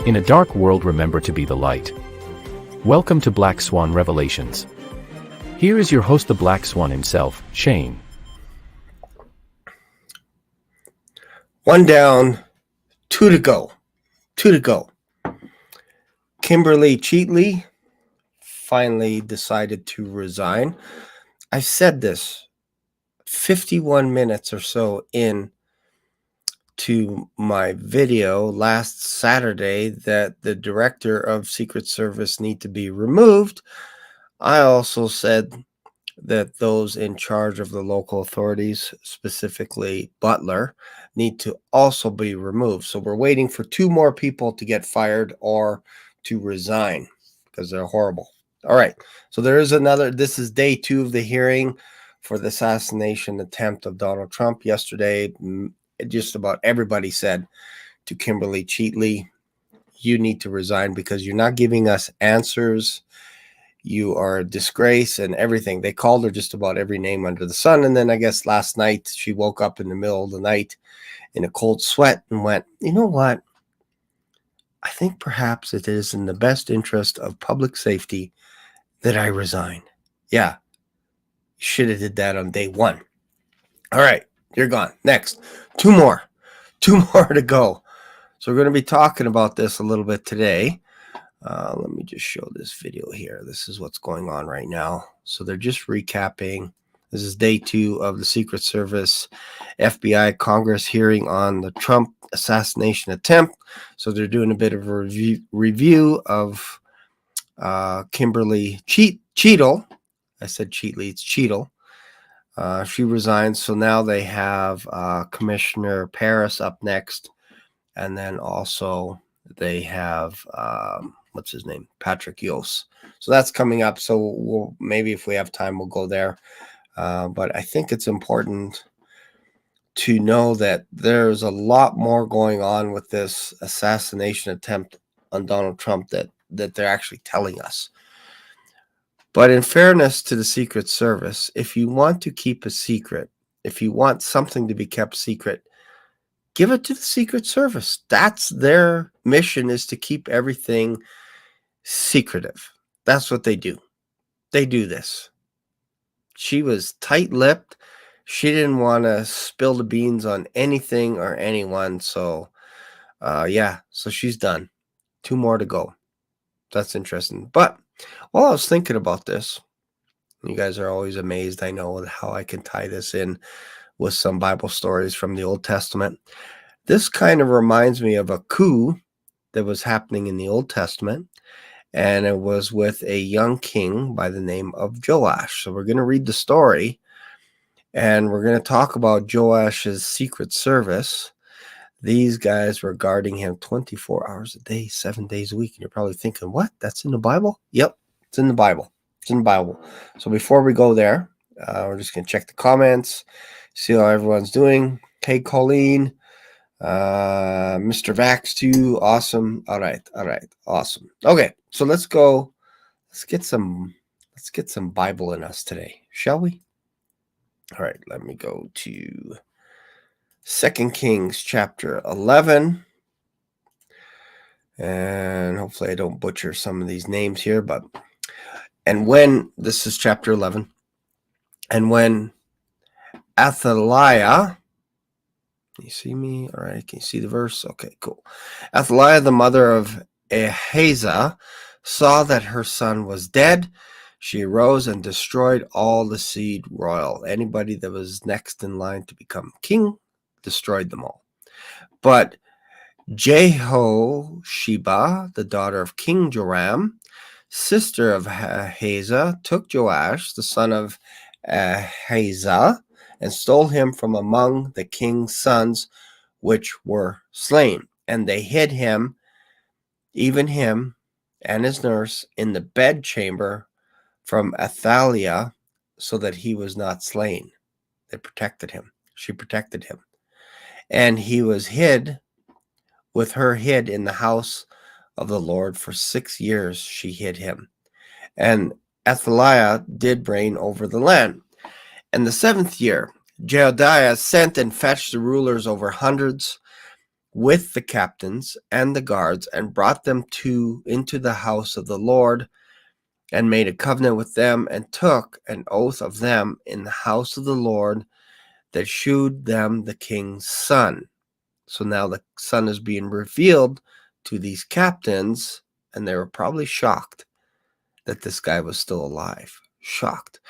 In a dark world, remember to be the light. Welcome to Black Swan Revelations. Here is your host, the Black Swan himself, Shane. One down, two to go. Kimberly Cheatley finally decided to resign. I said this 51 minutes or so in to my video last Saturday that the director of Secret Service need to be removed. I also said that those in charge of the local authorities, specifically Butler, need to also be removed. So we're waiting for two more people to get fired or to resign because they're horrible. All right. So there is this is day 2 of the hearing for the assassination attempt of Donald Trump. Yesterday, just about everybody said to Kimberly Cheatley, you need to resign because you're not giving us answers. You are a disgrace and everything. They called her just about every name under the sun. And then I guess last night she woke up in the middle of the night in a cold sweat and went, you know what? I think perhaps it is in the best interest of public safety that I resign. Yeah, you should have did that on day 1. All right, you're gone. Next, two more to go. So we're going to be talking about this a little bit today. Let me just show this video here. This is what's going on right now. So they're just recapping. This is day 2 of the Secret Service FBI Congress hearing on the Trump assassination attempt. So they're doing a bit of a review of Kimberly Cheatle. I said Cheatley, it's Cheatle. She resigned. So now they have Commissioner Paris up next. And then also they have, what's his name? Patrick Yos. So that's coming up. So we'll maybe if we have time, we'll go there. But I think it's important to know that there's a lot more going on with this assassination attempt on Donald Trump that they're actually telling us. But in fairness to the Secret Service, if you want to keep a secret, if you want something to be kept secret, give it to the Secret Service. That's their mission, is to keep everything secretive. That's what they do. They do this. She was tight-lipped. She didn't want to spill the beans on anything or anyone. So, so she's done. 2 more to go. That's interesting. But while I was thinking about this, you guys are always amazed, I know, how I can tie this in with some Bible stories from the Old Testament. This kind of reminds me of a coup that was happening in the Old Testament, and it was with a young king by the name of Joash. So we're going to read the story, and we're going to talk about Joash's Secret Service. These guys were guarding him 24 hours a day, 7 days a week. And you're probably thinking, what? That's in the Bible? Yep, it's in the Bible. It's in the Bible. So before we go there, we're just going to check the comments, see how everyone's doing. Hey, Colleen. Mr. Vax too. Awesome. All right. Awesome. Okay. So let's go. Let's get some Bible in us today, shall we? All right. Let me go to 2 Kings chapter 11. And hopefully I don't butcher some of these names here, this is chapter 11. And when Athaliah, can you see me? All right. Can you see the verse? Okay, cool. Athaliah, the mother of Ahijah, saw that her son was dead. She arose and destroyed all the seed royal. Anybody that was next in line to become king, destroyed them all. But Jehosheba, the daughter of King Joram, sister of Ahijah, took Joash, the son of Ahijah, and stole him from among the king's sons, which were slain. And they hid him, even him and his nurse, in the bedchamber from Athaliah, so that he was not slain. They protected him. She protected him. And he was hid with her hid in the house of the Lord for 6 years. She hid him. And Athaliah did reign over the land. And the 7th year, Jehoiada sent and fetched the rulers over hundreds with the captains and the guards, and brought them into the house of the Lord, and made a covenant with them, and took an oath of them in the house of the Lord, that shewed them the king's son. So now the son is being revealed to these captains, and they were probably shocked that this guy was still alive. Shocked.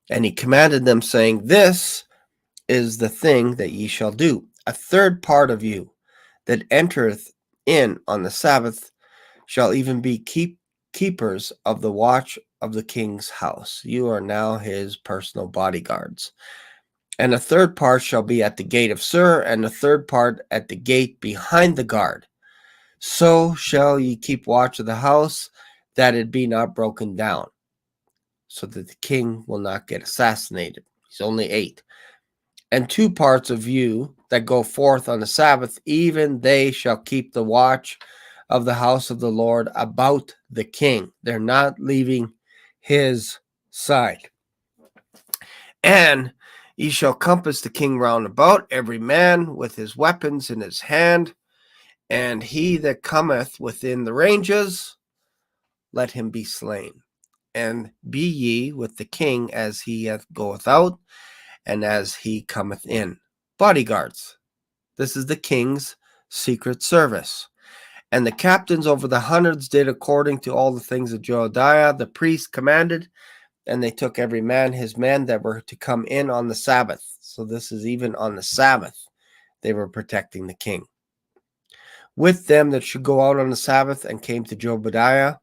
And he commanded them, saying, This is the thing that ye shall do. A third part of you that entereth in on the Sabbath shall even be keepers of the watch of the king's house. You are now his personal bodyguards. And a third part shall be at the gate of Sur, and a third part at the gate behind the guard. So shall ye keep watch of the house, that it be not broken down, so that the king will not get assassinated. He's only 8. And 2 parts of you that go forth on the Sabbath, even they shall keep the watch of the house of the Lord about the king. They're not leaving his side. And ye shall compass the king round about, every man with his weapons in his hand, and he that cometh within the ranges, let him be slain. And be ye with the king as he goeth out, and as he cometh in. Bodyguards. This is the king's secret service. And the captains over the hundreds did according to all the things that Jehoiada the priest commanded, and they took every man his men that were to come in on the Sabbath. So this is even on the Sabbath. They were protecting the king. With them that should go out on the Sabbath, and came to Jehoiada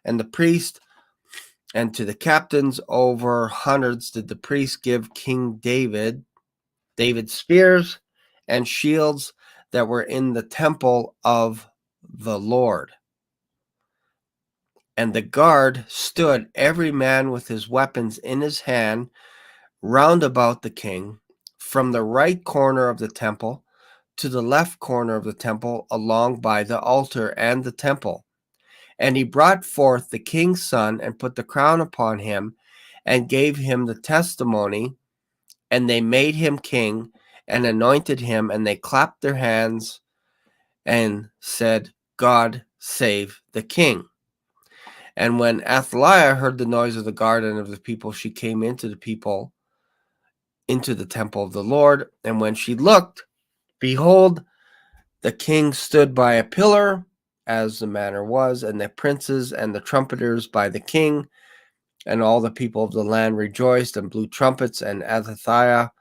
and the priest, and to the captains over hundreds did the priest give King David spears and shields that were in the temple of the Lord. And the guard stood, every man with his weapons in his hand, round about the king, from the right corner of the temple to the left corner of the temple, along by the altar and the temple. And he brought forth the king's son, and put the crown upon him, and gave him the testimony, and they made him king, and anointed him, and they clapped their hands, and said, God save the king. And when Athaliah heard the noise of the guard and of the people, she came into the temple of the Lord. And when she looked, behold, the king stood by a pillar, as the manner was, and the princes and the trumpeters by the king, and all the people of the land rejoiced and blew trumpets. And Athaliah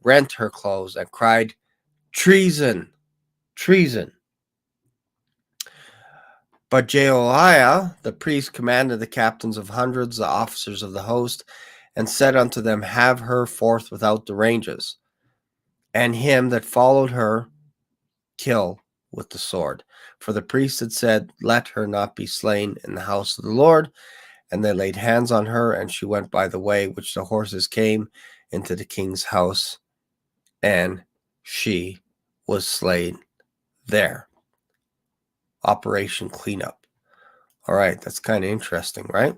rent her clothes and cried, Treason, treason. But Jehoiada the priest commanded the captains of hundreds, the officers of the host, and said unto them, Have her forth without the ranges, and him that followed her kill with the sword. For the priest had said, Let her not be slain in the house of the Lord. And they laid hands on her, and she went by the way which the horses came into the king's house, and she was slain there. Operation Cleanup. All right, that's kind of interesting, right?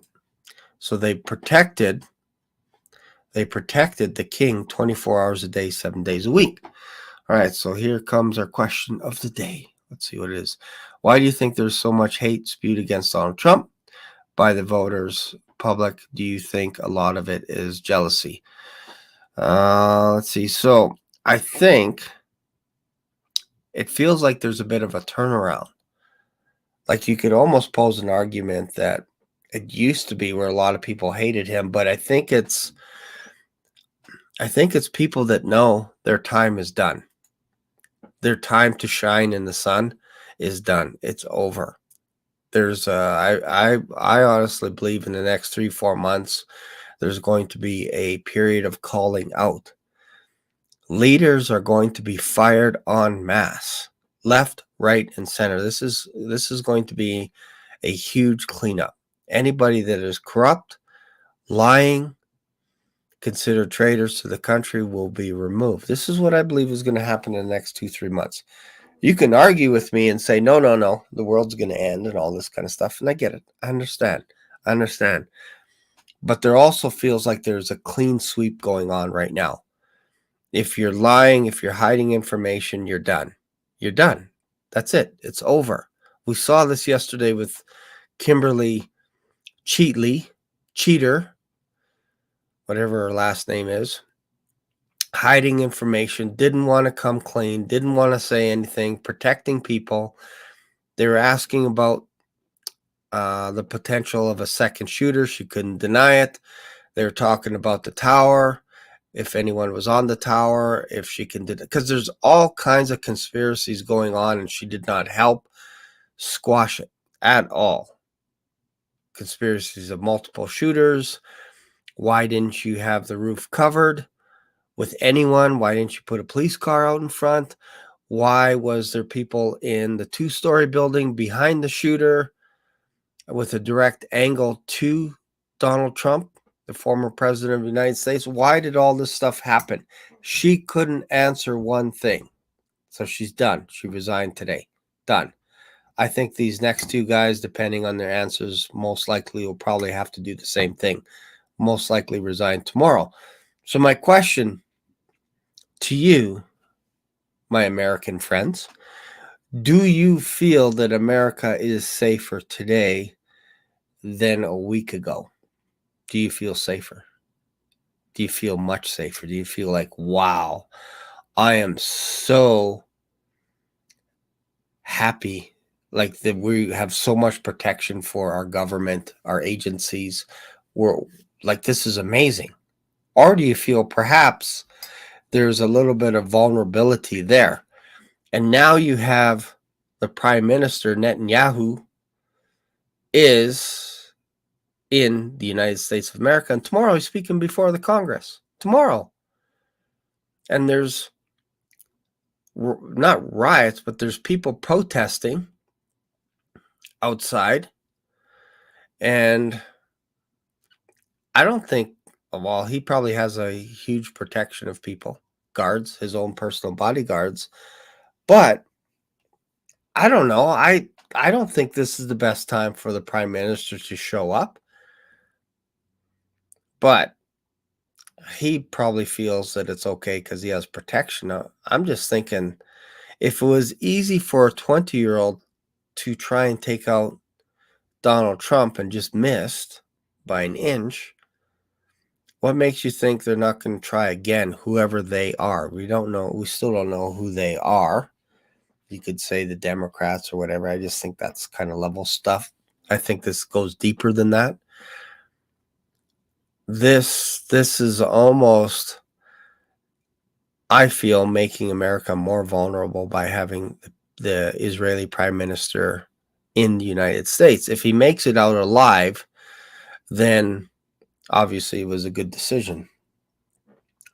So they protected the king 24 hours a day, 7 days a week. All right, so here comes our question of the day. Let's see what it is. Why do you think there's so much hate spewed against Donald Trump by the voters, public? Do you think a lot of it is jealousy? Let's see. So I think it feels like there's a bit of a turnaround. Like you could almost pose an argument that it used to be where a lot of people hated him, but I think it's people that know their time is done. Their time to shine in the sun is done. It's over. There's I honestly believe in the next 3-4 months there's going to be a period of calling out. Leaders are going to be fired en masse, left, right, and center. This is going to be a huge cleanup. Anybody that is corrupt, lying, considered traitors to the country will be removed. This is what I believe is going to happen in the next 2-3 months. You can argue with me and say, no, the world's going to end and all this kind of stuff. And I get it. I understand. But there also feels like there's a clean sweep going on right now. If you're lying, if you're hiding information, you're done. You're done. That's it. It's over. We saw this yesterday with Kimberly Cheater, whatever her last name is, hiding information, didn't want to come clean, didn't want to say anything, protecting people. They were asking about the potential of a second shooter. She couldn't deny it. They were talking about the tower, if anyone was on the tower, if she can do it, because there's all kinds of conspiracies going on, and she did not help squash it at all. Conspiracies of multiple shooters. Why didn't you have the roof covered with anyone? Why didn't you put a police car out in front? Why was there people in the 2-story building behind the shooter with a direct angle to Donald Trump, the former president of the United States? Why did all this stuff happen? She couldn't answer one thing. So she's done. She resigned today. Done. I think these next two guys, depending on their answers, most likely will probably have to do the same thing. Most likely resign tomorrow. So my question to you, my American friends, do you feel that America is safer today than a week ago? Do you feel safer? Do you feel much safer? Do you feel like, wow, I am so happy, like that we have so much protection for our government, our agencies? We're like, this is amazing. Or do you feel perhaps there's a little bit of vulnerability there? And now you have the Prime Minister, Netanyahu, is in the United States of America, and tomorrow he's speaking before the Congress. Tomorrow. And there's not riots, but there's people protesting outside. And I don't think, well, he probably has a huge protection of people, guards, his own personal bodyguards. But I don't know. I don't think this is the best time for the Prime Minister to show up. But he probably feels that it's okay because he has protection. I'm just thinking, if it was easy for a 20-year-old to try and take out Donald Trump and just missed by an inch, what makes you think they're not going to try again, whoever they are? We don't know. We still don't know who they are. You could say the Democrats or whatever. I just think that's kind of level stuff. I think this goes deeper than that. This is almost, I feel, making America more vulnerable by having the Israeli Prime Minister in the United States. If he makes it out alive, then obviously it was a good decision.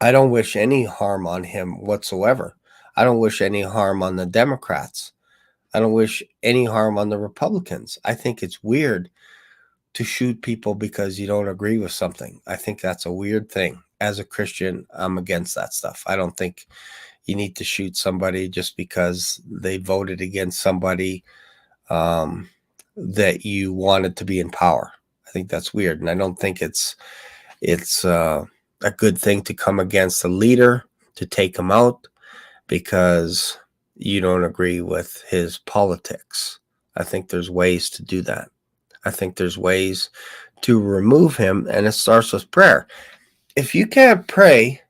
I don't wish any harm on him whatsoever. I don't wish any harm on the Democrats. I don't wish any harm on the Republicans. I think it's weird to shoot people because you don't agree with something. I think that's a weird thing. As a Christian, I'm against that stuff. I don't think you need to shoot somebody just because they voted against somebody that you wanted to be in power. I think that's weird. And I don't think it's a good thing to come against a leader, to take him out because you don't agree with his politics. I think there's ways to do that. I think there's ways to remove him, and it starts with prayer. If you can't pray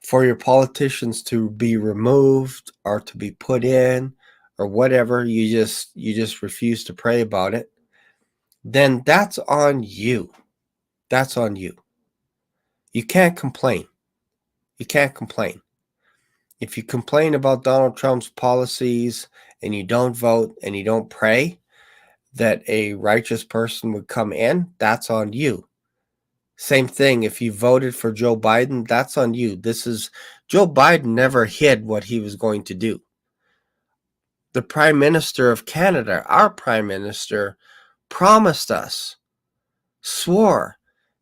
for your politicians to be removed or to be put in or whatever, you just refuse to pray about it, then that's on you. That's on you. You can't complain. You can't complain. If you complain about Donald Trump's policies and you don't vote and you don't pray that a righteous person would come in, that's on you. Same thing. If you voted for Joe Biden, that's on you. Joe Biden never hid what he was going to do. The Prime Minister of Canada, our Prime Minister, promised us, swore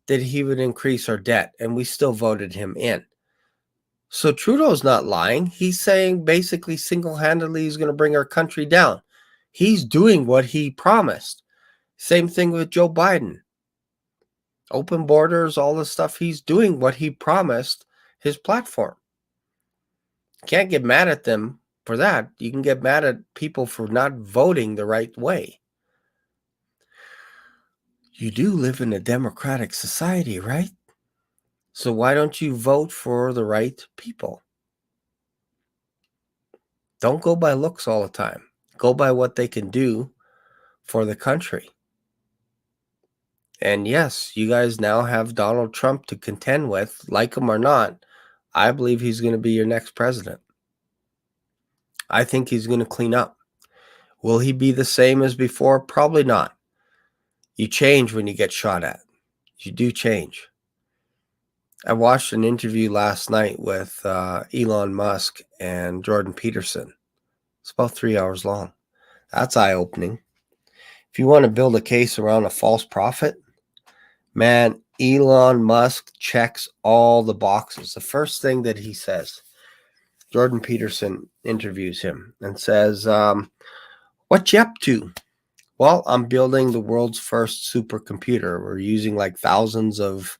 that he would increase our debt, and we still voted him in. So Trudeau's not lying. He's saying basically single-handedly he's going to bring our country down. He's doing what he promised. Same thing with Joe Biden. Open borders, all this stuff. He's doing what he promised his platform. You can't get mad at them for that. You can get mad at people for not voting the right way. You do live in a democratic society, right? So why don't you vote for the right people? Don't go by looks all the time. Go by what they can do for the country. And yes, you guys now have Donald Trump to contend with, like him or not. I believe he's going to be your next president. I think he's going to clean up. Will he be the same as before? Probably not. You change when you get shot at. You do change. I watched an interview last night with Elon Musk and Jordan Peterson. It's about 3 hours long. That's eye-opening. If you want to build a case around a false prophet, man, Elon Musk checks all the boxes. The first thing that he says, Jordan Peterson interviews him and says, what you up to? Well, I'm building the world's first supercomputer. We're using like thousands of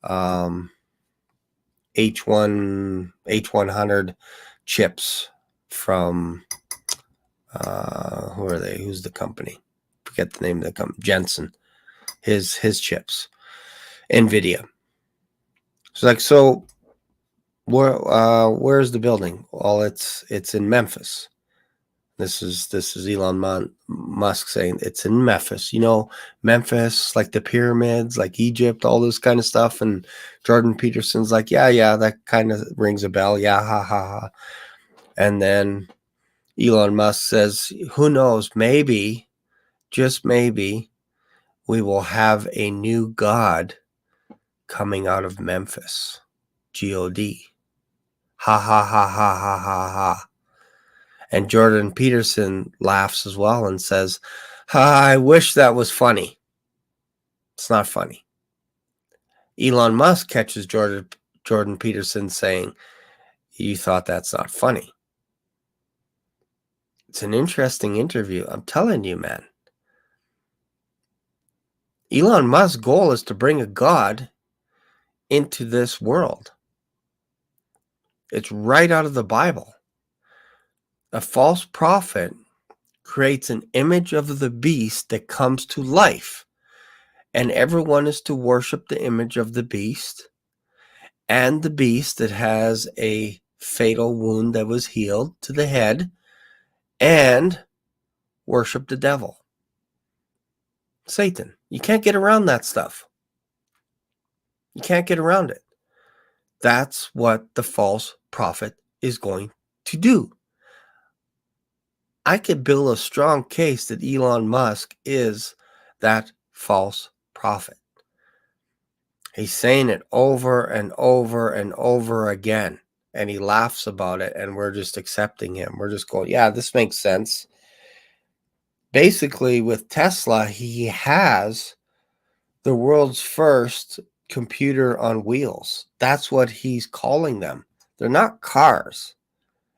H100 chips from, who are they? Who's the company? Forget the name of the company. Jensen. His chips. NVIDIA. It's like, so where's the building? Well, it's in Memphis. This is Elon Musk saying it's in Memphis. You know, Memphis, like the pyramids, like Egypt, all this kind of stuff. And Jordan Peterson's like, yeah, that kind of rings a bell. Yeah, ha, ha, ha. And then Elon Musk says, who knows, maybe, just maybe, we will have a new god coming out of Memphis. G-O-D. Ha, ha, ha, ha, ha, ha, ha. And Jordan Peterson laughs as well and says, I wish that was funny. It's not funny. Elon Musk catches Jordan Peterson saying, you thought that's not funny. It's an interesting interview. I'm telling you, man. Elon Musk's goal is to bring a god into this world. It's right out of the Bible. A false prophet creates an image of the beast that comes to life, and everyone is to worship the image of the beast, and the beast that has a fatal wound that was healed to the head, and worship the devil, Satan. You can't get around that stuff. You can't get around it. That's what the false prophet is going to do. I could build a strong case that Elon Musk is that false prophet. He's saying it over and over and over again, and he laughs about it, and we're just accepting him. We're just going, yeah, this makes sense. Basically, with Tesla, he has the world's first computer on wheels. That's what he's calling them. They're not cars.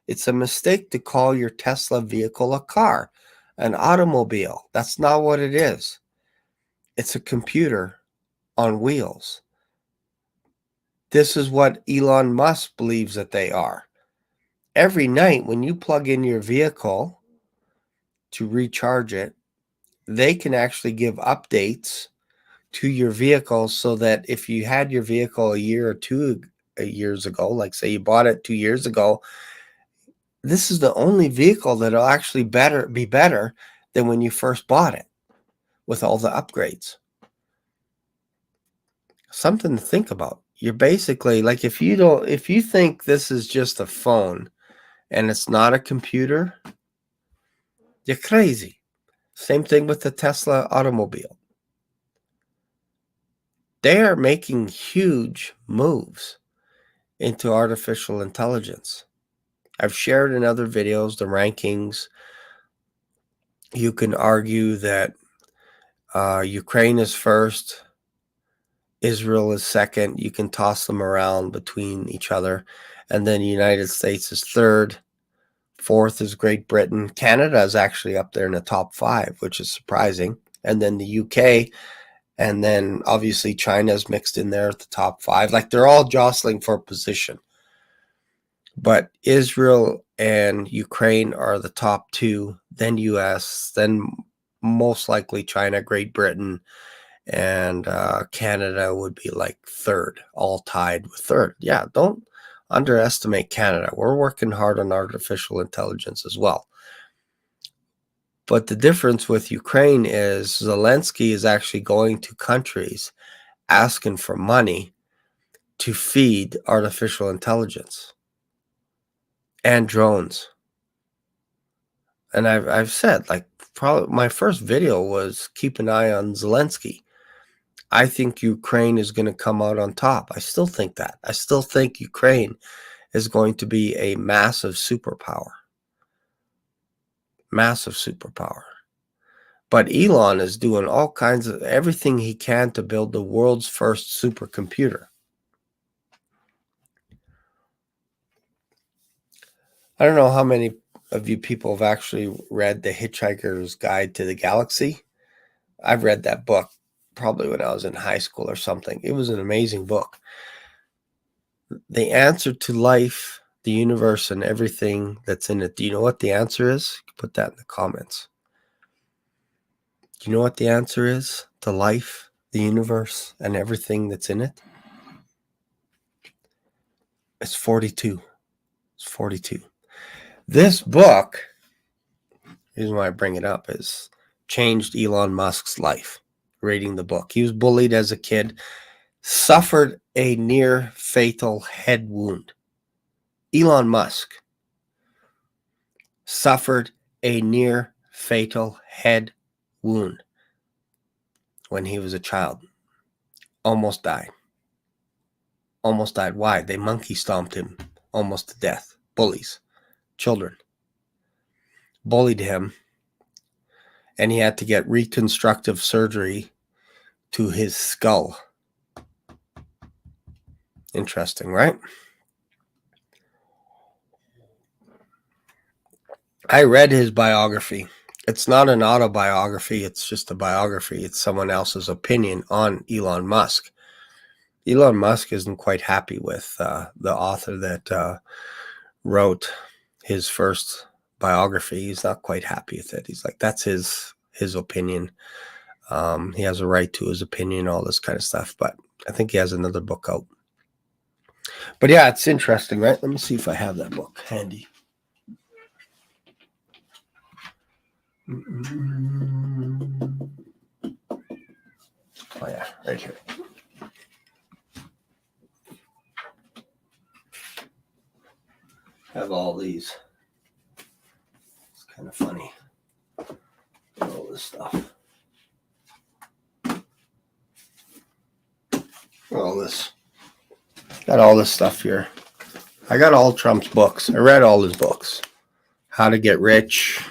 It's a mistake to call your Tesla vehicle a car, an automobile. That's not what it is. It's a computer on wheels. This is what Elon Musk believes that they are. Every night when you plug in your vehicle to recharge it, they can actually give updates to your vehicle so that if you had your vehicle a year or 2 years ago, like say you bought it 2 years ago, this is the only vehicle that'll actually be better than when you first bought it with all the upgrades. Something to think about. You're basically like, if you think this is just a phone and it's not a computer, you're crazy. Same thing with the Tesla automobile. They are making huge moves into artificial intelligence. I've shared in other videos the rankings. You can argue that Ukraine is first, Israel is second. You can toss them around between each other. And then the United States is third. Fourth is Great Britain. Canada is actually up there in the top 5, which is surprising. And then the UK And then obviously China's mixed in there at the top 5. Like they're all jostling for position. But Israel and Ukraine are the top 2, then US, then most likely China, Great Britain, and Canada would be like 3rd, all tied with 3rd. Yeah, don't underestimate Canada. We're working hard on artificial intelligence as well. But the difference with Ukraine is Zelensky is actually going to countries asking for money to feed artificial intelligence and drones. And I've said, like, probably my first video was keep an eye on Zelensky. I think Ukraine is going to come out on top. I still think that. I still think Ukraine is going to be a massive superpower. Massive superpower. But Elon is doing all kinds of everything he can to build the world's first supercomputer. I don't know how many of you people have actually read The Hitchhiker's Guide to the Galaxy. I've read that book probably when I was in high school or something. It was an amazing book. The answer to life, the universe, and everything that's in it. Do you know what the answer is? Put that in the comments. Do you know what the answer is to life, the universe, and everything that's in it? It's 42. It's 42. This book, the reason why I bring it up, is changed Elon Musk's life. Reading the book. He was bullied as a kid, suffered a near fatal head wound. Elon Musk suffered a near fatal head wound when he was a child. Almost died. Almost died. Why? They monkey stomped him almost to death. Bullies. Children. Bullied him. And he had to get reconstructive surgery to his skull. Interesting, right? I read his biography. It's not an autobiography. It's just a biography. It's someone else's opinion on Elon Musk. Elon Musk isn't quite happy with the author that wrote his first biography. He's not quite happy with it. He's like, that's his opinion. He has a right to his opinion, all this kind of stuff. But I think he has another book out. But yeah, it's interesting, right? Let me see if I have that book handy. Oh yeah, right here. Have all these. It's kind of funny. All this stuff. All this. Got all this stuff here. I got all Trump's books. I read all his books. How to Get Rich.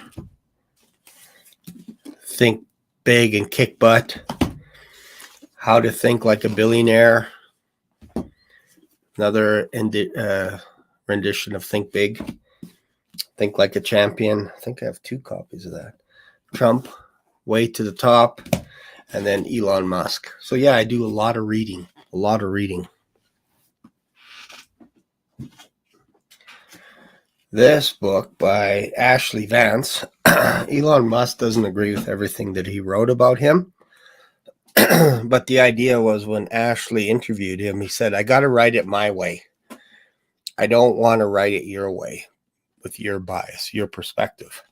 Think Big and Kick Butt. How to Think Like a Billionaire. Another rendition of Think Big. Think Like a Champion. I think I have 2 copies of that. Trump, Way to the Top, and then Elon Musk. So yeah, I do a lot of reading. A lot of reading. This book by Ashley Vance. Elon Musk doesn't agree with everything that he wrote about him. But the idea was when Ashley interviewed him, he said, I got to write it my way. I don't want to write it your way with your bias, your perspective.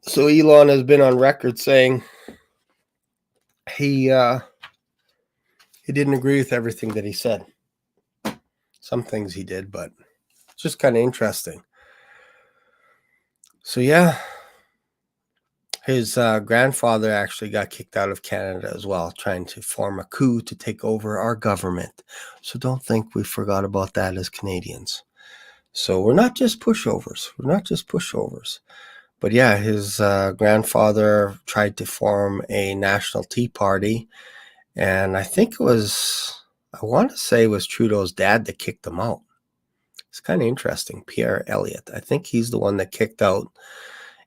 So Elon has been on record saying he didn't agree with everything that he said. Some things he did, but it's just kind of interesting. So yeah, his grandfather actually got kicked out of Canada as well, trying to form a coup to take over our government. So don't think we forgot about that as Canadians. So we're not just pushovers. We're not just pushovers. But yeah, his grandfather tried to form a national Tea Party. And I think it was, I want to say it was Trudeau's dad that kicked them out. It's kind of interesting. Pierre Elliott. I think he's the one that kicked out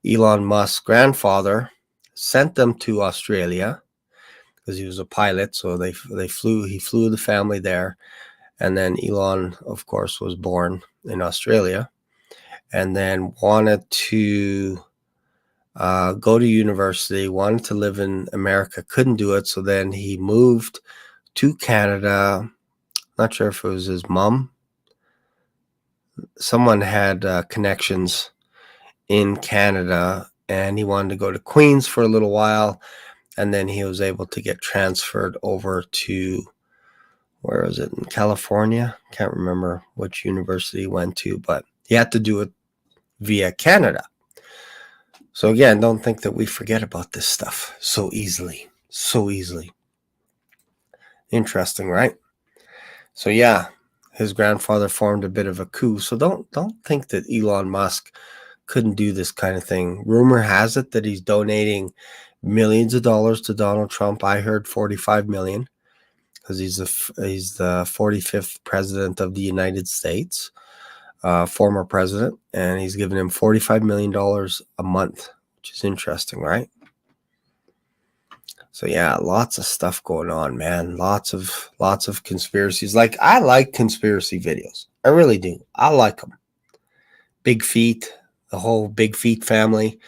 Elon Musk's grandfather, sent them to Australia, because he was a pilot. So he flew the family there. And then Elon, of course, was born in Australia and then wanted to go to university, wanted to live in America, couldn't do it. So then he moved to Canada. Not sure if it was his mom. Someone had connections in Canada, and he wanted to go to Queens for a little while. And then he was able to get transferred over to, where was it, in California? Can't remember which university he went to, but he had to do it via Canada. So again, don't think that we forget about this stuff so easily. So easily. Interesting, right? So yeah, his grandfather formed a bit of a coup. So don't think that Elon Musk couldn't do this kind of thing. Rumor has it that he's donating millions of dollars to Donald Trump. I heard 45 million because he's the 45th president of the United States, former president, and he's giving him $45 million a month, which is interesting, right? So yeah, lots of stuff going on, man. Lots of conspiracies. Like, I like conspiracy videos. I really do. I like them. Big Feet, the whole Big Feet family,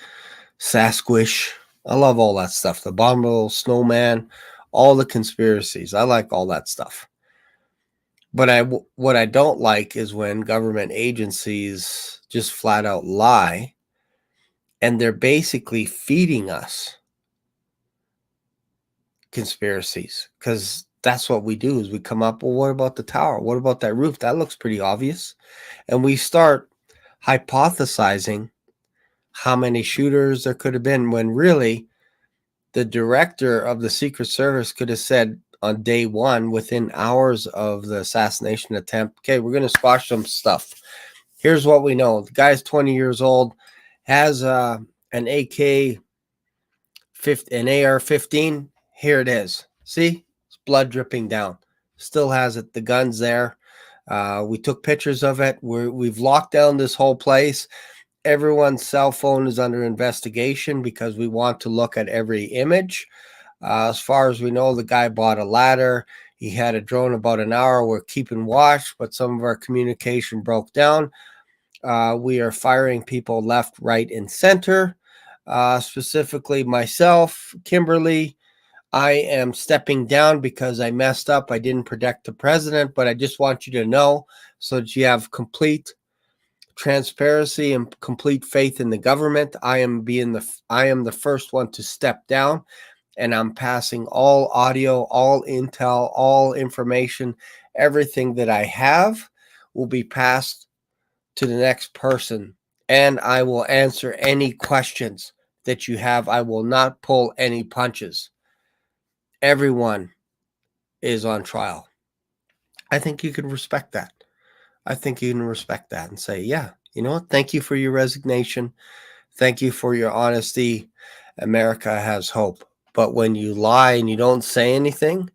Sasquish. I love all that stuff. The Abominable Snowman, all the conspiracies. I like all that stuff. But what I don't like is when government agencies just flat out lie, and they're basically feeding us conspiracies, because that's what we do. Is we come up, well, what about the tower? What about that roof? That looks pretty obvious. And we start hypothesizing how many shooters there could have been, when really the director of the Secret Service could have said on day one, within hours of the assassination attempt, okay, we're going to squash some stuff. Here's what we know. The guy's 20 years old, has an AR-15. Here it is. See? It's blood dripping down. Still has it. The gun's there. We took pictures of it. We've locked down this whole place. Everyone's cell phone is under investigation because we want to look at every image. As far as we know, the guy bought a ladder. He had a drone about an hour. We're keeping watch, but some of our communication broke down. We are firing people left, right, and center. Specifically myself, Kimberly. I am stepping down because I messed up. I didn't protect the president, but I just want you to know so that you have complete transparency and complete faith in the government. I am the first one to step down, and I'm passing all audio, all intel, all information, everything that I have will be passed to the next person, and I will answer any questions that you have. I will not pull any punches. Everyone is on trial. I think you can respect that. I think you can respect that and say, yeah, you know what? Thank you for your resignation. Thank you for your honesty. America has hope. But when you lie and you don't say anything,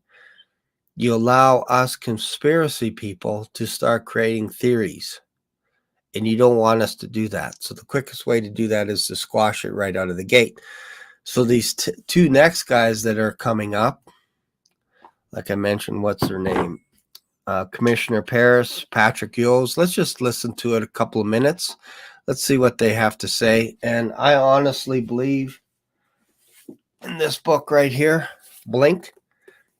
you allow us conspiracy people to start creating theories. And you don't want us to do that. So the quickest way to do that is to squash it right out of the gate. So these two next guys that are coming up, like I mentioned, what's their name? Commissioner Paris, Patrick Yoles. Let's just listen to it a couple of minutes. Let's see what they have to say. And I honestly believe in this book right here, Blink,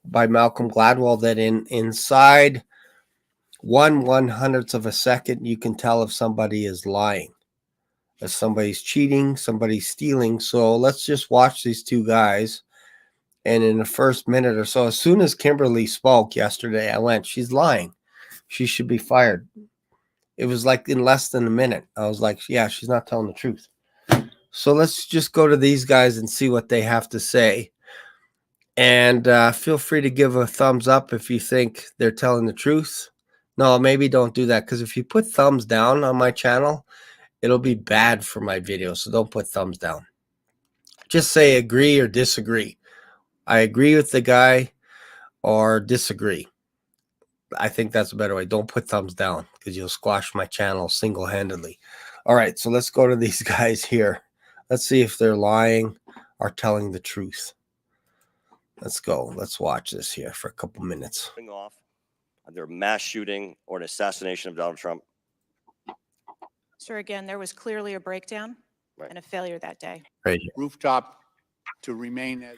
by Malcolm Gladwell, that inside 1/100th of a second, you can tell if somebody is lying, if somebody's cheating, somebody's stealing. So let's just watch these two guys. And in the first minute or so, as soon as Kimberly spoke yesterday, I went, she's lying. She should be fired. It was like in less than a minute. I was like, yeah, she's not telling the truth. So let's just go to these guys and see what they have to say. And feel free to give a thumbs up if you think they're telling the truth. No, maybe don't do that, because if you put thumbs down on my channel, it'll be bad for my video. So don't put thumbs down. Just say agree or disagree. I agree with the guy or disagree. I think that's a better way. Don't put thumbs down, because you'll squash my channel single-handedly. All right, so let's go to these guys here. Let's see if they're lying or telling the truth. Let's go. Let's watch this here for a couple minutes. Off either a mass shooting or an assassination of Donald Trump. Sir, again, there was clearly a breakdown Right. and a failure that day. Right here. Rooftop to remain as.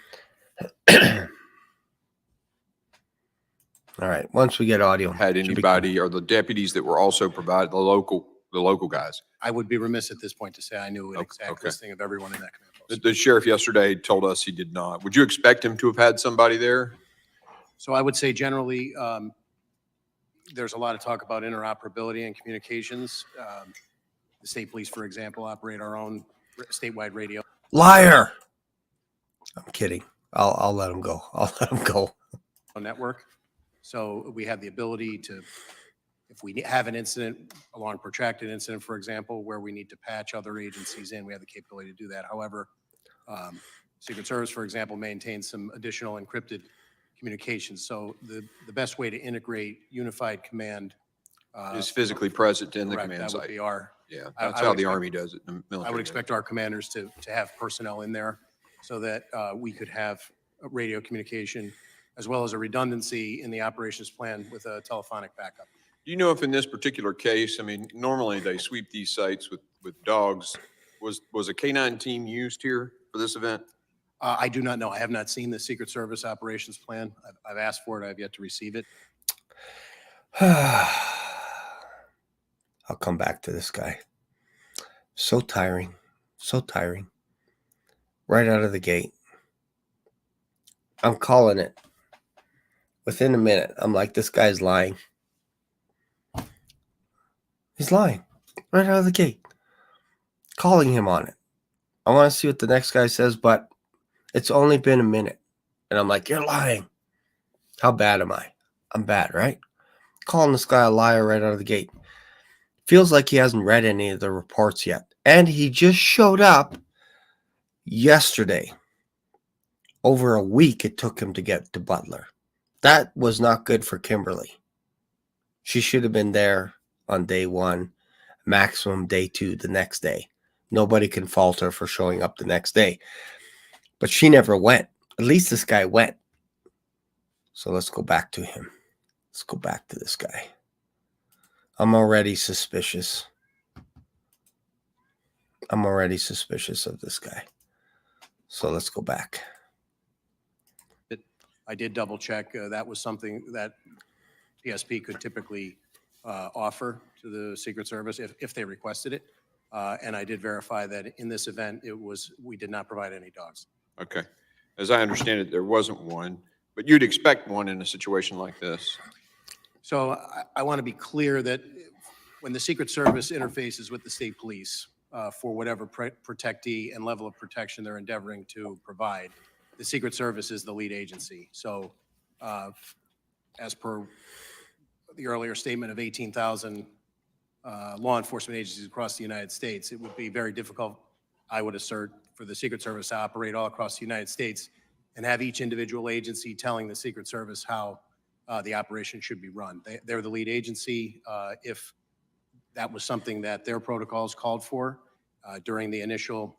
All right. Once we get audio, Had should be anybody or the deputies that were also provided, the local guys. I would be remiss at this point to say I knew an Okay, exact okay. listing of everyone in that command The, post. the sheriff yesterday told us he did not. Would you expect him to have had somebody there? So I would say generally, there's a lot of talk about interoperability and communications. The state police, for example, operate our own statewide radio liar. I'm kidding. I'll let him go. I'll let him go. network. So we have the ability to, if we have an incident, a long protracted incident, for example, where we need to patch other agencies in, we have the capability to do that. However, Secret Service, for example, maintains some additional encrypted communications. So the best way to integrate unified command Is physically present in the correct, command that would site? be our, Yeah, I that's would how the expect- Army does it. The military I would does it. expect our commanders to have personnel in there so that we could have radio communication as well as a redundancy in the operations plan with a telephonic backup. Do you know if in this particular case, I mean, normally they sweep these sites with dogs. Was a K-9 team used here for this event? I do not know. I have not seen the Secret Service operations plan. I've asked for it. I've yet to receive it. I'll come back to this guy. So tiring. So tiring. Right out of the gate. I'm calling it. Within a minute, I'm like, this guy's lying. He's lying. Right out of the gate. Calling him on it. I want to see what the next guy says, but it's only been a minute. And I'm like, you're lying. How bad am I? I'm bad, right? Calling this guy a liar right out of the gate. Feels like he hasn't read any of the reports yet. And he just showed up yesterday. Over a week it took him to get to Butler. That was not good for Kimberly. She should have been there on day one, maximum day two the next day. Nobody can fault her for showing up the next day. But she never went. At least this guy went. So let's go back to him. Let's go back to this guy. I'm already suspicious. I'm already suspicious of this guy. So let's go back. I did double check. That was something that PSP could typically offer to the Secret Service if they requested it. And I did verify that in this event, we did not provide any dogs. Okay. As I understand it, there wasn't one, but you'd expect one in a situation like this. So I want to be clear that when the Secret Service interfaces with the state police for whatever protectee and level of protection they're endeavoring to provide, the Secret Service is the lead agency. So as per the earlier statement of 18,000 law enforcement agencies across the United States, it would be very difficult, I would assert, for the Secret Service to operate all across the United States and have each individual agency telling the Secret Service how the operation should be run. They're the lead agency. If that was something that their protocols called for during the initial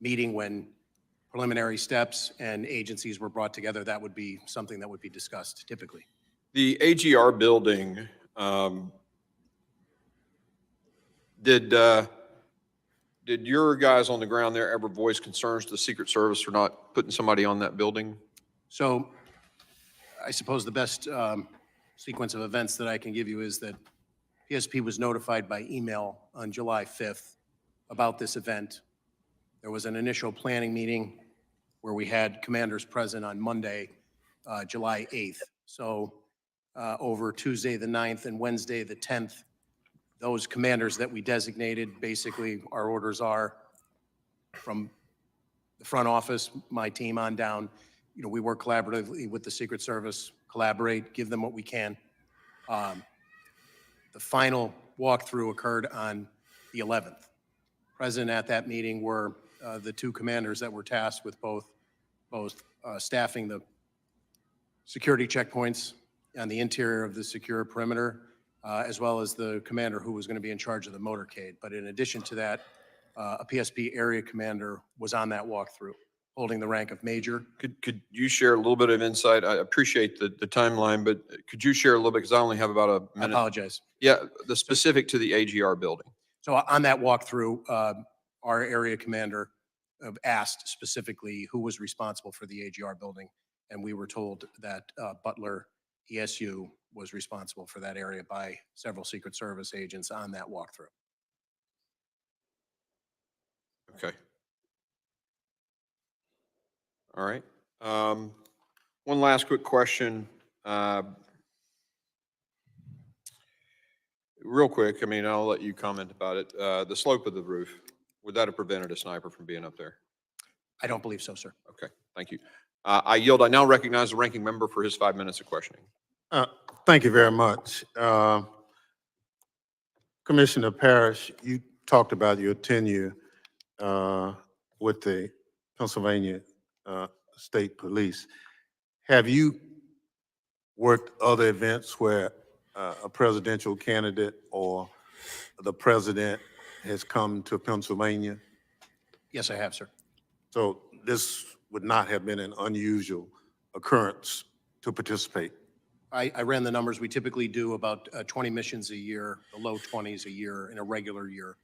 meeting when preliminary steps and agencies were brought together, that would be something that would be discussed typically. The AGR building, did your guys on the ground there ever voice concerns to the Secret Service for not putting somebody on that building? So I suppose the best sequence of events that I can give you is that PSP was notified by email on July 5th about this event. There was an initial planning meeting where we had commanders present on Monday, July 8th. So over Tuesday the 9th and Wednesday the 10th, those commanders that we designated, basically our orders are from the front office, my team on down. You know, we work collaboratively with the Secret Service, collaborate, give them what we can. The final walkthrough occurred on the 11th. Present at that meeting were the two commanders that were tasked with both staffing the security checkpoints on the interior of the secure perimeter, as well as the commander who was going to be in charge of the motorcade. But in addition to that, a PSP area commander was on that walkthrough. holding the rank of major. Could you share a little bit of insight? I appreciate the timeline, but could you share a little bit, because I only have about a I minute. apologize. Yeah, the specific to the AGR building. So on that walkthrough, our area commander asked specifically who was responsible for the AGR building, and we were told that Butler ESU was responsible for that area by several Secret Service agents on that walkthrough. Okay. All right. One last quick question. Real quick, I mean, I'll let you comment about it. The slope of the roof, would that have prevented a sniper from being up there? I don't believe so, sir. Okay, thank you. I yield. I now recognize the ranking member for his 5 minutes of questioning. Thank you very much. Commissioner Parrish, you talked about your tenure with the Pennsylvania State Police. Have you worked other events where a presidential candidate or the president has come to Pennsylvania? Yes, I have, sir. So this would not have been an unusual occurrence to participate. I ran the numbers. We typically do about 20 missions a year, the low 20s a year in a regular year.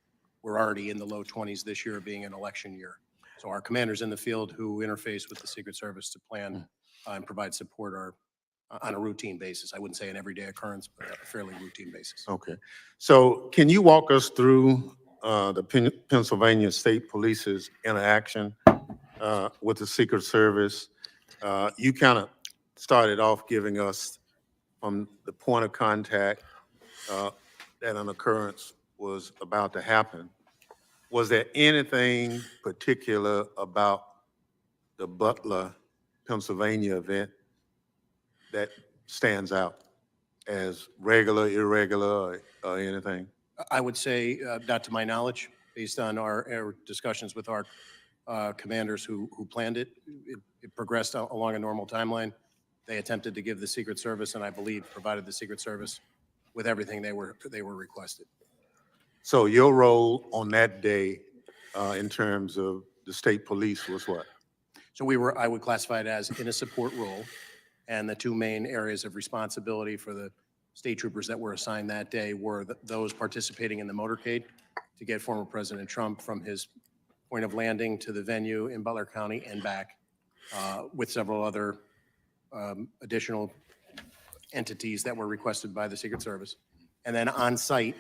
We're already in the low 20s this year, being an election year. So our commanders in the field who interface with the Secret Service to plan and provide support are on a routine basis. I wouldn't say an everyday occurrence, but a fairly routine basis. Okay. So can you walk us through the Pennsylvania State Police's interaction with the Secret Service? You kind of started off giving us from the point of contact that an occurrence was about to happen. Was there anything particular about the Butler, Pennsylvania event that stands out as regular, irregular, or anything? I would say, not to my knowledge, based on our discussions with our commanders who planned it, it progressed along a normal timeline. They attempted to give the Secret Service, and I believe provided the Secret Service with everything they were requested. So your role on that day in terms of the state police was what? So I would classify it as in a support role, and the two main areas of responsibility for the state troopers that were assigned that day were those participating in the motorcade to get former President Trump from his point of landing to the venue in Butler County and back, with several other additional entities that were requested by the Secret Service. And then on site,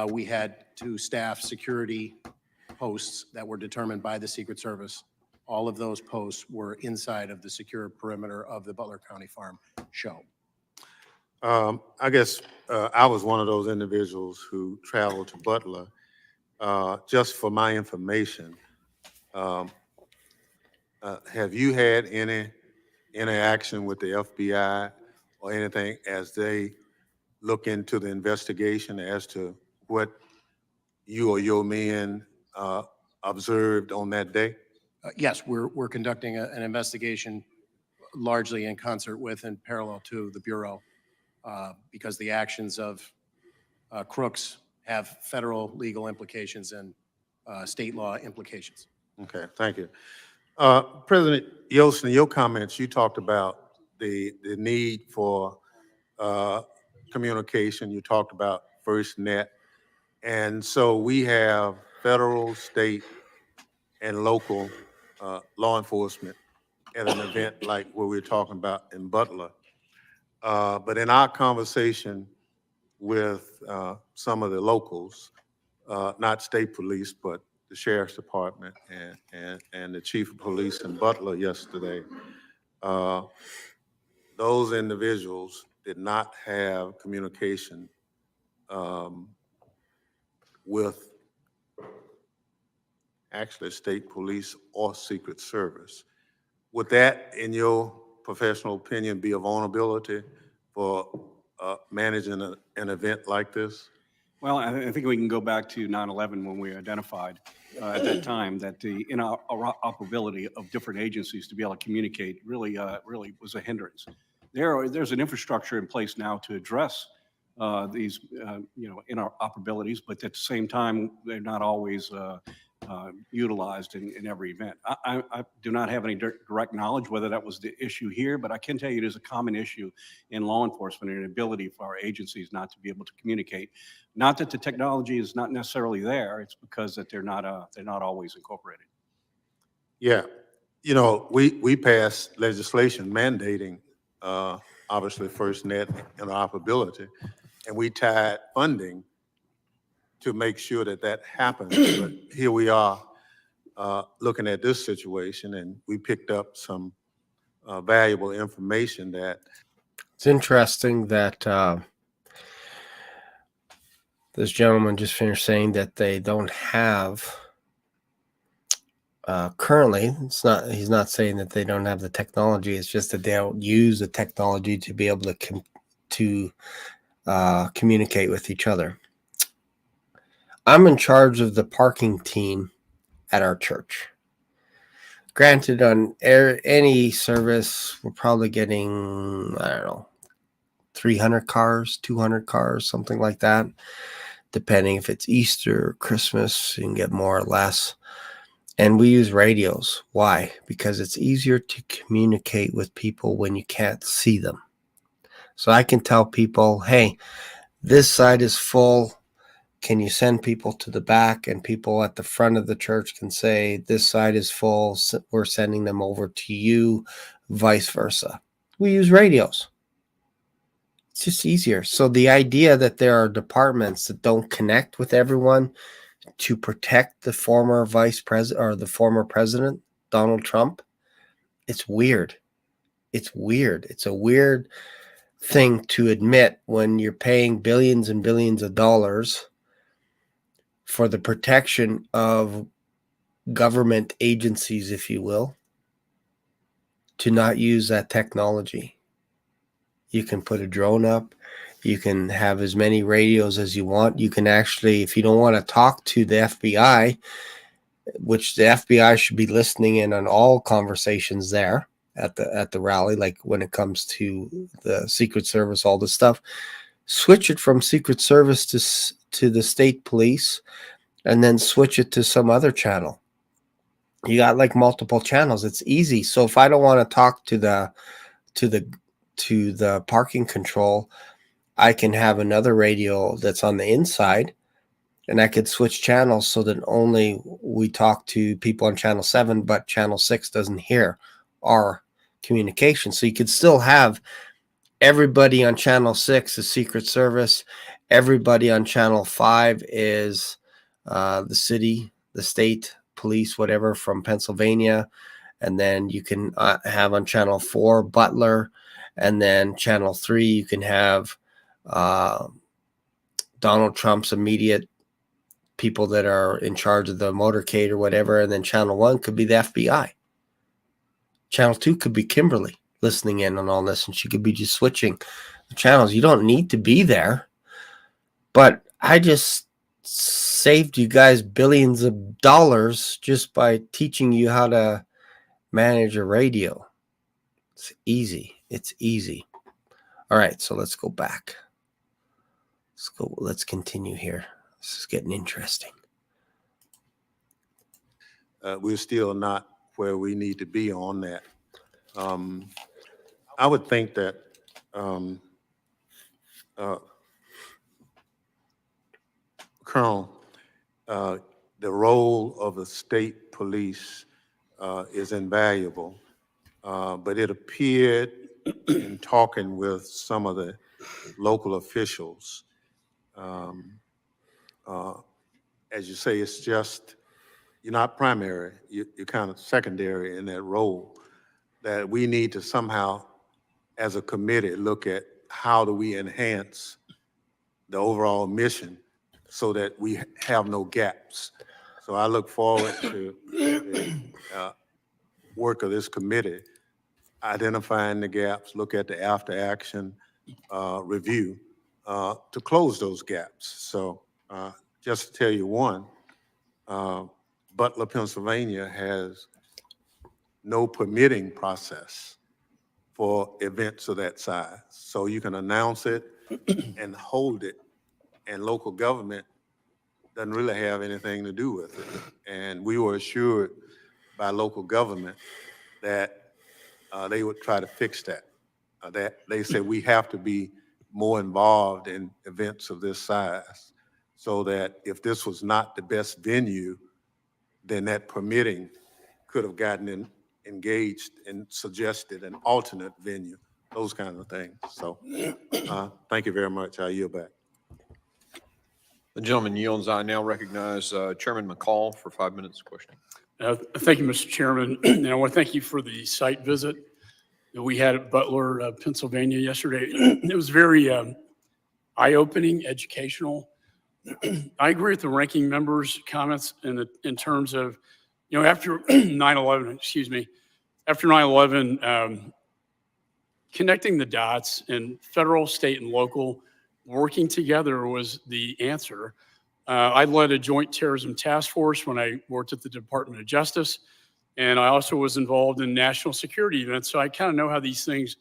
we had to staff security posts that were determined by the Secret Service. All of those posts were inside of the secure perimeter of the Butler County Farm show. I guess I was one of those individuals who traveled to Butler. Just for my information, have you had any interaction with the FBI or anything as they look into the investigation as to what you or your men observed on that day? Yes, we're conducting an investigation largely in concert with and parallel to the Bureau because the actions of crooks have federal legal implications and state law implications. Okay, thank you. President Yost, in your comments, you talked about the need for communication. You talked about FirstNet. And so we have federal, state, and local law enforcement at an event like what we're talking about in Butler. But in our conversation with some of the locals, not state police, but the sheriff's department and the chief of police in Butler yesterday, those individuals did not have communication with actually state police or Secret Service. Would that, in your professional opinion, be a vulnerability for managing an event like this? Well, I think we can go back to 9/11 when we identified at that time that the interoperability of different agencies to be able to communicate really was a hindrance. There's an infrastructure in place now to address these interoperabilities, but at the same time, they're not always utilized in every event. I do not have any direct knowledge whether that was the issue here, but I can tell you it is a common issue in law enforcement and ability for our agencies not to be able to communicate. Not that the technology is not necessarily there, it's because that they're not always incorporated. Yeah, you know, we passed legislation mandating, obviously, FirstNet interoperability, and we tied funding to make sure that that happens. But here we are, looking at this situation, and we picked up some valuable information that It's interesting that this gentleman just finished saying that they don't have currently. He's not saying that they don't have the technology. It's just that they don't use the technology to be able to communicate with each other. I'm in charge of the parking team at our church. Granted, on any service, we're probably getting, I don't know, 300 cars, 200 cars, something like that. Depending if it's Easter or Christmas, you can get more or less. And we use radios. Why? Because it's easier to communicate with people when you can't see them. So I can tell people, hey, this side is full. Can you send people to the back? And people at the front of the church can say, this side is full. We're sending them over to you, vice versa. We use radios. It's just easier. So the idea that there are departments that don't connect with everyone to protect the former vice president or the former president, Donald Trump, it's weird. It's weird. It's a weird thing to admit when you're paying billions and billions of dollars for the protection of government agencies, if you will, to not use that technology. You can put a drone up. You can have as many radios as you want. You can actually, if you don't want to talk to the FBI, which the FBI should be listening in on all conversations there at the rally, like when it comes to the Secret Service, all this stuff, switch it from Secret Service to the state police, and then switch it to some other channel. You got like multiple channels. It's easy. So if I don't want to talk to the parking control, I can have another radio that's on the inside, and I could switch channels so that only we talk to people on channel 7, but channel 6 doesn't hear our communication. So you could still have everybody on channel 6 is Secret Service. Everybody on channel 5 is the city, the state police, whatever, from Pennsylvania. And then you can have on channel 4 Butler. And then channel 3, you can have Donald Trump's immediate people that are in charge of the motorcade or whatever. And then channel 1 could be the FBI. Channel 2 could be Kimberly listening in on all this, and she could be just switching the channels. You don't need to be there. But I just saved you guys billions of dollars just by teaching you how to manage a radio. It's easy. It's easy. All right, so let's go back. Let's continue here. This is getting interesting. we're still not where we need to be on that. I would think that Colonel, the role of the state police is invaluable, but it appeared in talking with some of the local officials, as you say, it's just, you're not primary, you're kind of secondary in that role, that we need to somehow, as a committee, look at how do we enhance the overall mission so that we have no gaps. So I look forward to the work of this committee, identifying the gaps, look at the after action review to close those gaps. So just to tell you one, Butler, Pennsylvania has no permitting process for events of that size. So you can announce it and hold it, and local government doesn't really have anything to do with it. And we were assured by local government that they would try to fix that. That they said we have to be more involved in events of this size, so that if this was not the best venue, then that permitting could have gotten engaged and suggested an alternate venue, those kind of things. So thank you very much. I yield back. The gentleman yields. I now recognize Chairman McCall for 5 minutes questioning. Thank you, Mr. Chairman. And I want to thank you for the site visit that we had at Butler, Pennsylvania yesterday. It was very eye-opening, educational. I agree with the ranking member's comments in terms of, after 9/11, after 9/11, connecting the dots and federal, state, and local working together was the answer. I led a joint terrorism task force when I worked at the Department of Justice, and I also was involved in national security events, so I kind of know how these things.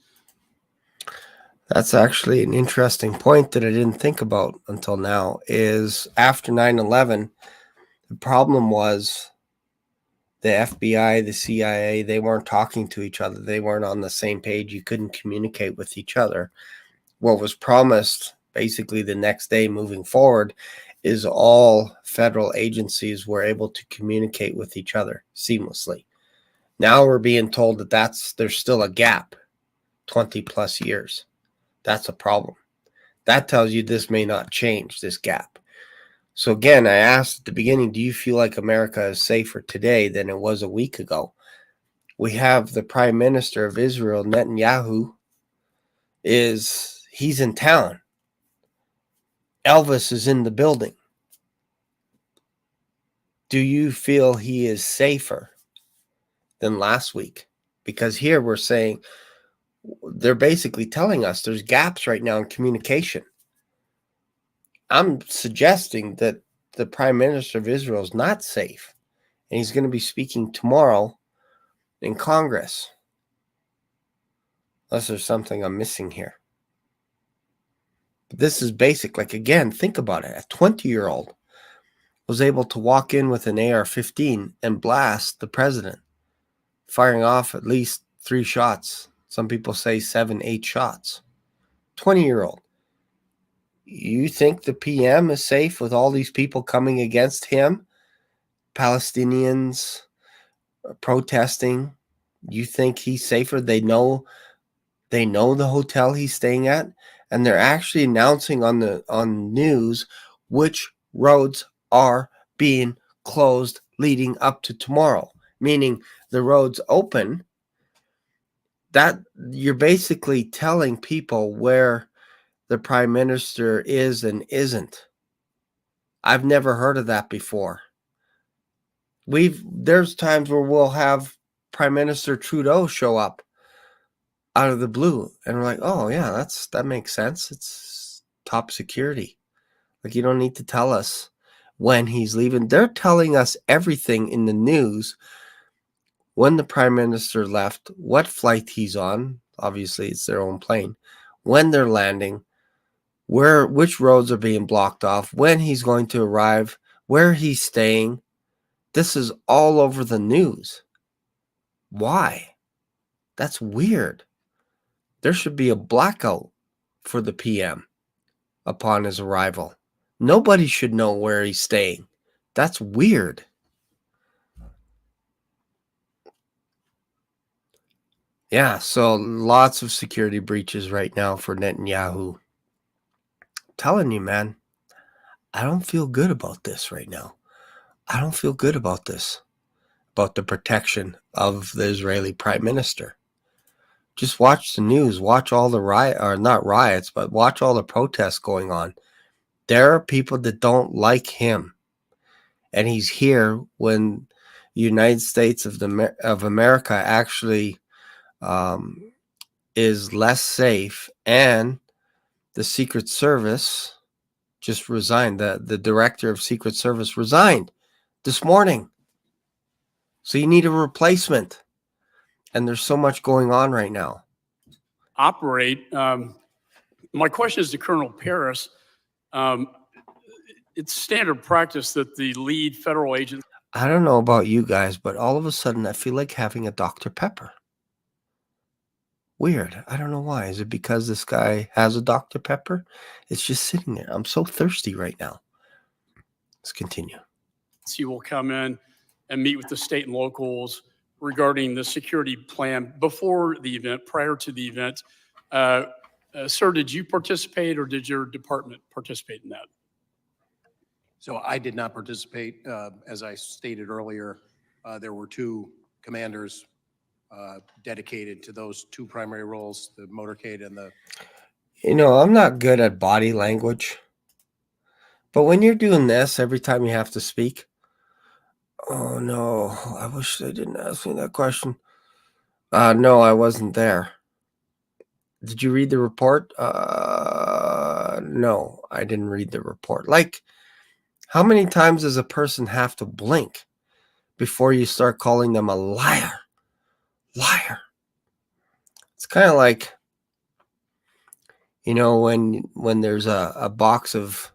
That's actually an interesting point that I didn't think about until now, is after 9/11, the problem was the FBI, the CIA, they weren't talking to each other. They weren't on the same page. You couldn't communicate with each other. What was promised basically the next day moving forward is all federal agencies were able to communicate with each other seamlessly. Now we're being told that there's still a gap, 20 plus years. That's a problem. That tells you this may not change, this gap. So again, I asked at the beginning, do you feel like America is safer today than it was a week ago? We have the Prime Minister of Israel, Netanyahu, he's in town. Elvis is in the building. Do you feel he is safer than last week? Because here we're saying, they're basically telling us there's gaps right now in communication. I'm suggesting that the Prime Minister of Israel is not safe, and he's going to be speaking tomorrow in Congress. Unless there's something I'm missing here. But this is basic. Like, again, think about it. A 20-year-old was able to walk in with an AR-15 and blast the president, firing off at least 3 shots. Some people say 7, 8 shots. 20-year-old. You think the PM is safe with all these people coming against him? Palestinians protesting. You think he's safer? They know the hotel he's staying at, and they're actually announcing on news which roads are being closed leading up to tomorrow, meaning the roads open. That you're basically telling people where the Prime Minister is and isn't. I've never heard of that before. There's times where we'll have Prime Minister Trudeau show up out of the blue, and we're like, oh yeah, that makes sense. It's top security. Like, you don't need to tell us when he's leaving. They're telling us everything in the news. When the Prime Minister left, what flight he's on, obviously it's their own plane, when they're landing, which roads are being blocked off, when he's going to arrive, where he's staying. This is all over the news. Why? That's weird. There should be a blackout for the PM upon his arrival. Nobody should know where he's staying. That's weird. Yeah, so lots of security breaches right now for Netanyahu. I'm telling you, man, I don't feel good about this right now. I don't feel good about this, about the protection of the Israeli Prime Minister. Just watch the news, watch all the not riots, but watch all the protests going on. There are people that don't like him, and he's here when the United States of America actually is less safe, and the Secret Service just resigned. The director of Secret Service resigned this morning. So you need a replacement, and there's so much going on right now. My question is to Colonel Paris. it's standard practice that the lead federal agent. I don't know about you guys, but all of a sudden I feel like having a Dr. Pepper. Weird. I don't know why. Is it because this guy has a Dr. Pepper? It's just sitting there. I'm so thirsty right now. Let's continue. He will come in and meet with the state and locals regarding the security plan before the event, prior to the event. Sir, did you participate or did your department participate in that? So I did not participate. As I stated earlier, there were two commanders dedicated to those two primary roles, the motorcade and the. You know, I'm not good at body language. But when you're doing this, every time you have to speak, oh no, I wish they didn't ask me that question. No, I wasn't there. Did you read the report? No, I didn't read the report. Like, how many times does a person have to blink before you start calling them a liar? Liar. It's kind of like, you know, when there's a box of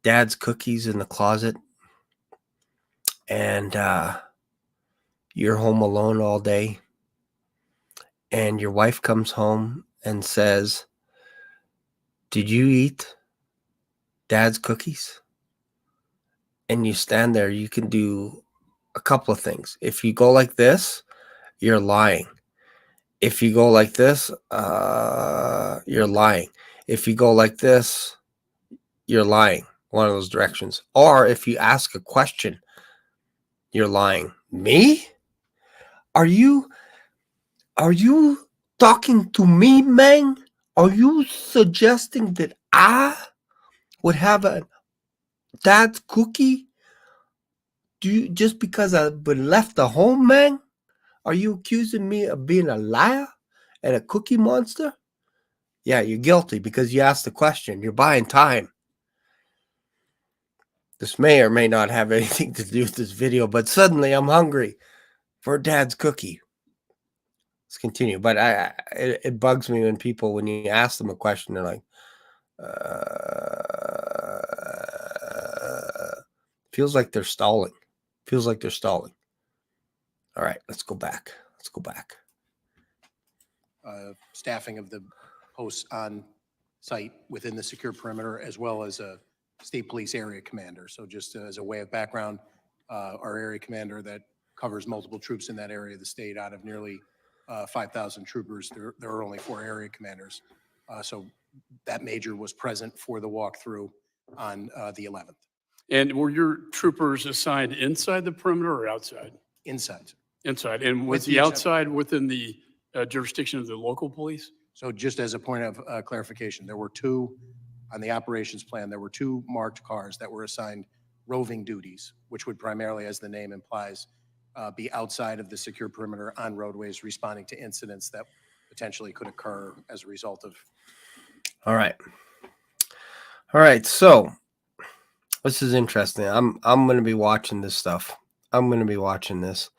dad's cookies in the closet and you're home alone all day and your wife comes home and says, "Did you eat dad's cookies?" And you stand there, you can do a couple of things. If you go like this, you're lying. If you go like this, you're lying. If you go like this, you're lying. One of those directions. Or if you ask a question, you're lying. Me? Are you talking to me, man? Are you suggesting that I would have a dad's cookie? Just because I've been left at home, man? Are you accusing me of being a liar and a cookie monster? Yeah, you're guilty because you asked the question. You're buying time. This may or may not have anything to do with this video, but suddenly I'm hungry for dad's cookie. Let's continue. But it bugs me when people, when you ask them a question, they're like, feels like they're stalling. Feels like they're stalling. All right, let's go back. Let's go back. Staffing of the posts on site within the secure perimeter, as well as a state police area commander. So just as a way of background, our area commander that covers multiple troops in that area of the state, out of nearly 5,000 troopers, there are only 4 area commanders. So that major was present for the walkthrough on the 11th. And were your troopers assigned inside the perimeter or outside? Inside. Inside. And was With the the outside within the jurisdiction of the local police? So just as a point of clarification, there were 2, on the operations plan, there were 2 marked cars that were assigned roving duties, which would primarily, as the name implies, be outside of the secure perimeter on roadways, responding to incidents that potentially could occur as a result of. All right. All right. So this is interesting. I'm going to be watching this stuff. I'm going to be watching this.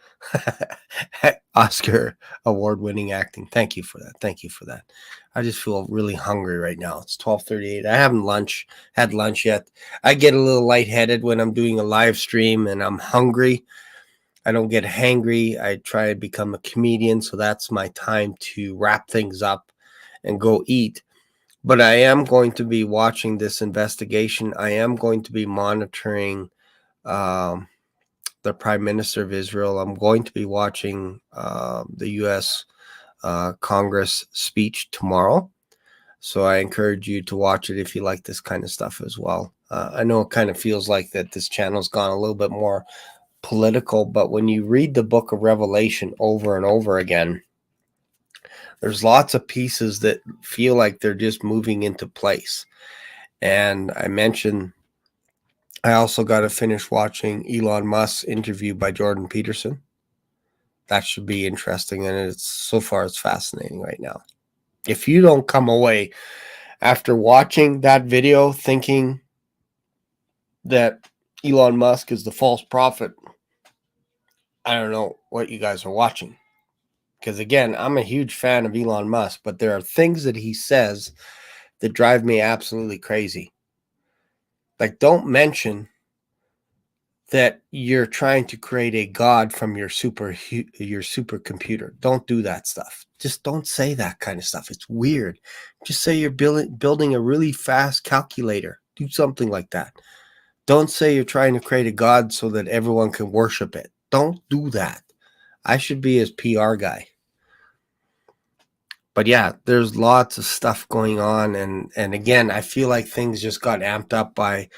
Oscar award-winning acting. Thank you for that. Thank you for that. I just feel really hungry right now. It's 12:38. I haven't had lunch yet. I get a little lightheaded when I'm doing a live stream and I'm hungry. I don't get hangry. I try to become a comedian, so that's my time to wrap things up and go eat. But I am going to be watching this investigation. I am going to be monitoring the Prime Minister of Israel. I'm going to be watching the U.S. Congress speech tomorrow. So I encourage you to watch it if you like this kind of stuff as well. I know it kind of feels like that this channel's gone a little bit more political, but when you read the book of Revelation over and over again, there's lots of pieces that feel like they're just moving into place. And I also got to finish watching Elon Musk's interview by Jordan Peterson. That should be interesting. And so far it's fascinating right now. If you don't come away after watching that video thinking that Elon Musk is the false prophet, I don't know what you guys are watching. Because again, I'm a huge fan of Elon Musk, but there are things that he says that drive me absolutely crazy. Like, don't mention that you're trying to create a god from your supercomputer. Don't do that stuff. Just don't say that kind of stuff. It's weird. Just say you're building a really fast calculator. Do something like that. Don't say you're trying to create a god so that everyone can worship it. Don't do that. I should be his PR guy. But yeah, there's lots of stuff going on. And again, I feel like things just got amped up by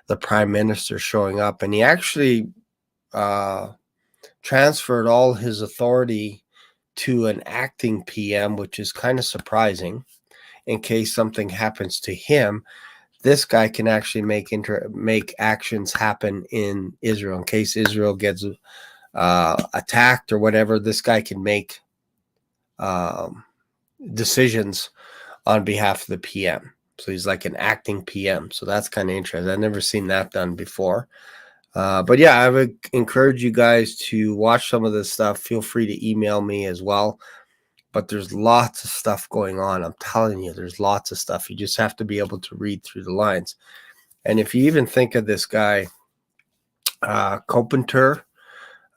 the prime minister showing up. And he actually transferred all his authority to an acting PM, which is kind of surprising. In case something happens to him, this guy can actually make actions happen in Israel. In case Israel gets attacked or whatever, this guy can make decisions on behalf of the PM. So he's like an acting PM. So that's kind of interesting. I've never seen that done before. But yeah, I would encourage you guys to watch some of this stuff. Feel free to email me as well. But there's lots of stuff going on. I'm telling you, there's lots of stuff. You just have to be able to read through the lines. And if you even think of this guy, Carpenter,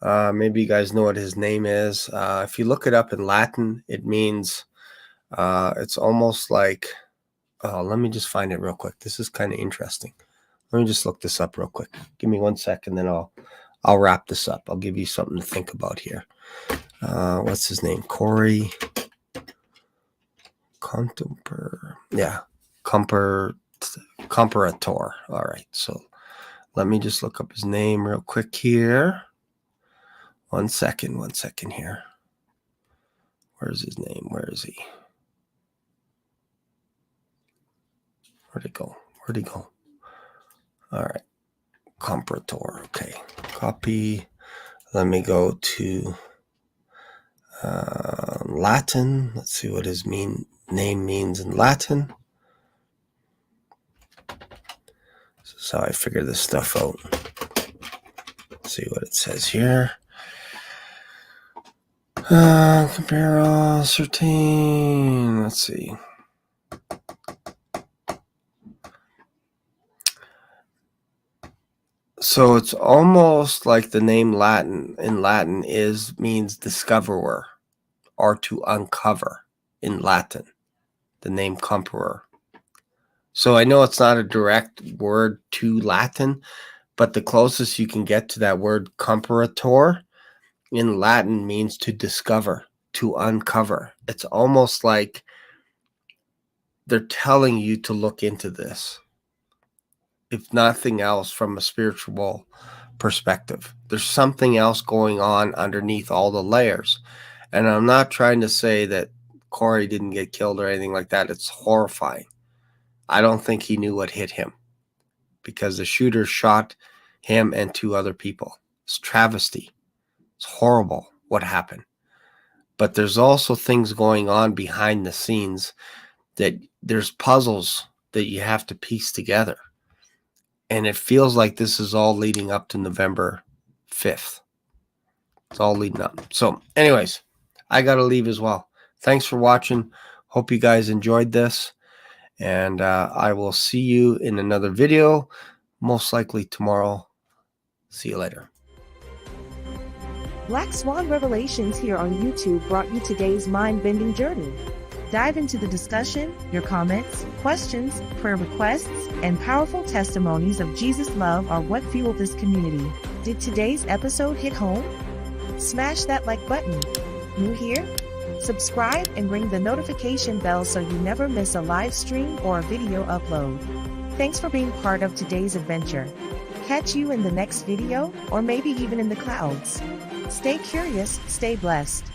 maybe you guys know what his name is. If you look it up in Latin, it means it's almost like, let me just find it real quick. This is kind of interesting. Let me just look this up real quick. Give me 1 second, then I'll wrap this up. I'll give you something to think about here. What's his name? Corey Comparator. Yeah, Comparator. All right, so let me just look up his name real quick here. 1 second here. Where's his name? Where is he? Where'd it go? All right, Comparator. Okay, copy. Let me go to Latin. Let's see what his name means in Latin. This is how I figure this stuff out. Let's see what it says here. Compare all certain. Let's see. So it's almost like the name Latin means discoverer or to uncover in Latin, the name Comparator. So I know it's not a direct word to Latin, but the closest you can get to that word Comparator in Latin means to discover, to uncover. It's almost like they're telling you to look into this. If nothing else, from a spiritual perspective, there's something else going on underneath all the layers. And I'm not trying to say that Corey didn't get killed or anything like that. It's horrifying. I don't think he knew what hit him because the shooter shot him and 2 other people. It's travesty. It's horrible what happened. But there's also things going on behind the scenes that there's puzzles that you have to piece together. And it feels like this is all leading up to November 5th. It's all leading up. So anyways, I got to leave as well. Thanks for watching. Hope you guys enjoyed this. And I will see you in another video, most likely tomorrow. See you later. Black Swan Revelations here on YouTube brought you today's mind-bending journey. Dive into the discussion, your comments, questions, prayer requests, and powerful testimonies of Jesus' love are what fueled this community. Did today's episode hit home? Smash that like button. New here? Subscribe and ring the notification bell so you never miss a live stream or a video upload. Thanks for being part of today's adventure. Catch you in the next video, or maybe even in the clouds. Stay curious, stay blessed.